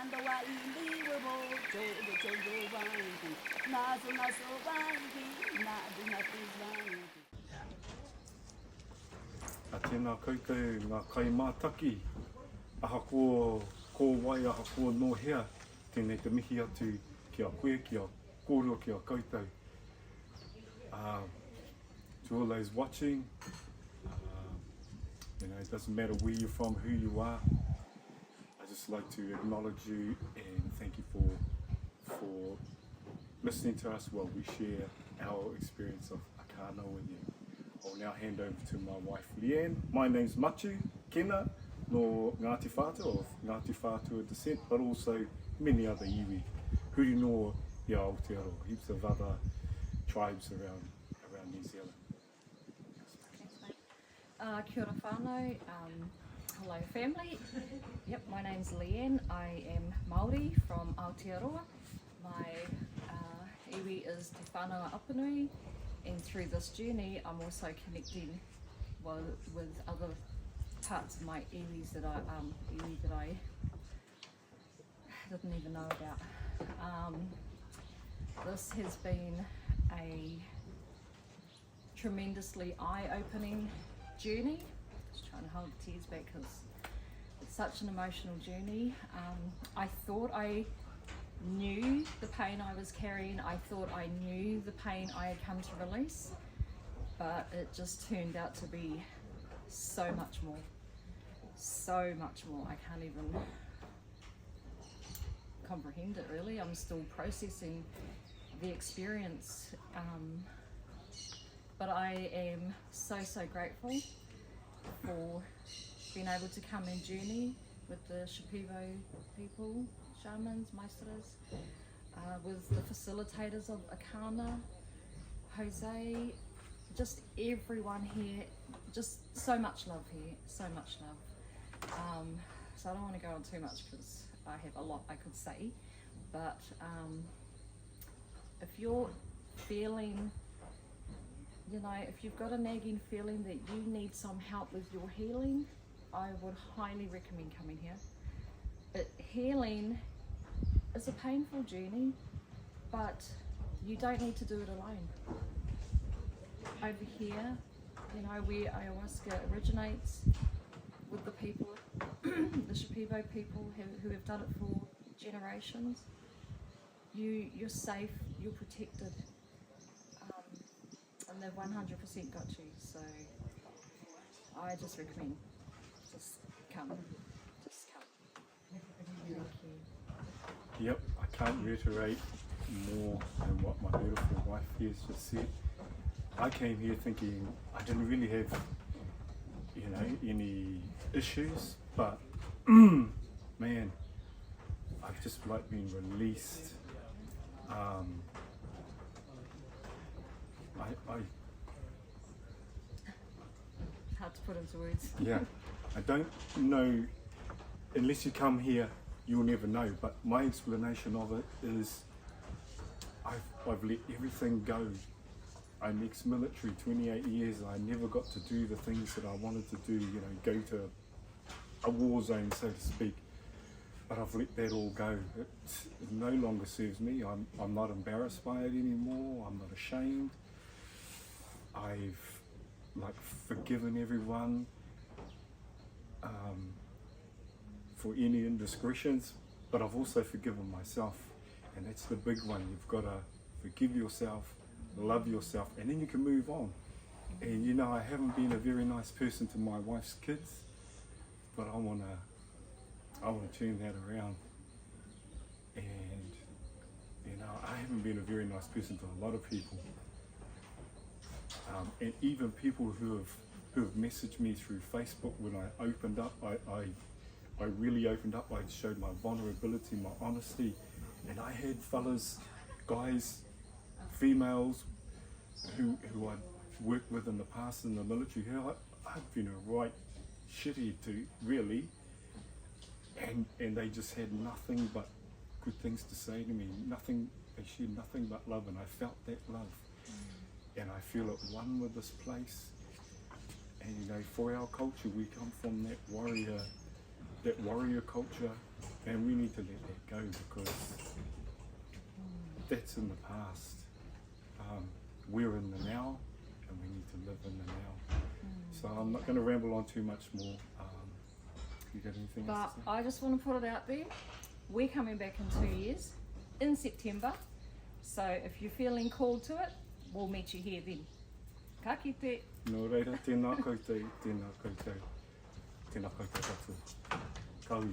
A tēnā koutou ngā kaimātaki, aha ko wai aha ko nohea, tēnei te mihi atu ki a koe, ki a kōrua, ki a koutou. To all those watching, it doesn't matter where you're from, who you are, I just like to acknowledge you and thank you for listening to us while we share our experience of Arkana with you. I'll now hand over to my wife Leane. My name's Matiu, Kena, no Ngāti Whātua, of Ngāti Whātua descent, but also many other iwi. Huri no i Aotearoa, heaps of other tribes around New Zealand. Kia ora whānau, hello family. Yep, my name's Leane. I am Maori from Aotearoa. My iwi is Te Whānau Apanui, and through this journey I'm also connecting with other parts of my iwis that I didn't even know about. This has been a tremendously eye-opening journey. Just trying to hold the tears back because it's such an emotional journey. I thought I knew the pain I was carrying. I thought I knew the pain I had come to release, but it just turned out to be so much more. So much more. I can't even comprehend it really. I'm still processing the experience, but I am so grateful for being able to come and journey with the Shipibo people, shamans, maestras, with the facilitators of Arkana, Jose, just everyone here, just so much love here, so much love. So I don't want to go on too much because I have a lot I could say, but if you're feeling, if you've got a nagging feeling that you need some help with your healing, I would highly recommend coming here. Healing is a painful journey, but you don't need to do it alone. Over here, where Ayahuasca originates, with the people, the Shipibo people who have done it for generations, you're safe, you're protected, and they've 100% got you. So I just recommend, just come. Thank you. Yep, I can't reiterate more than what my beautiful wife here has just said. I came here thinking I didn't really have, any issues, but man, I've just been released. Hard to put into words. Yeah, I don't know, unless you come here, you'll never know, but my explanation of it is I've let everything go. I'm ex-military, 28 years, I never got to do the things that I wanted to do, go to a war zone, so to speak, but I've let that all go. It no longer serves me. I'm not embarrassed by it anymore, I'm not ashamed. I've forgiven everyone for any indiscretions, but I've also forgiven myself, and that's the big one. You've got to forgive yourself, love yourself, and then you can move on. And I haven't been a very nice person to my wife's kids, but I want to turn that around. And I haven't been a very nice person to a lot of people, and even people who have messaged me through Facebook. When I opened up, I really opened up. I showed my vulnerability, my honesty, and I had fellas, guys, females who I'd worked with in the past in the military, who I'd been a right shitty to, really, and they just had nothing but good things to say to me. They shared nothing but love, and I felt that love, and I feel at one with this place. And for our culture, we come from that warrior culture, And we need to let that go because that's in the past. We're in the now, and we need to live in the now. So I'm not going to ramble on too much more. You got anything else to say? But I just want to put it out there. We're coming back in 2 years, in September. So if you're feeling called to it, we'll meet you here then. Ka kite. Nō reira, tēnā koutou, tēnā koutou, tēnā koutou katoa. Kaui.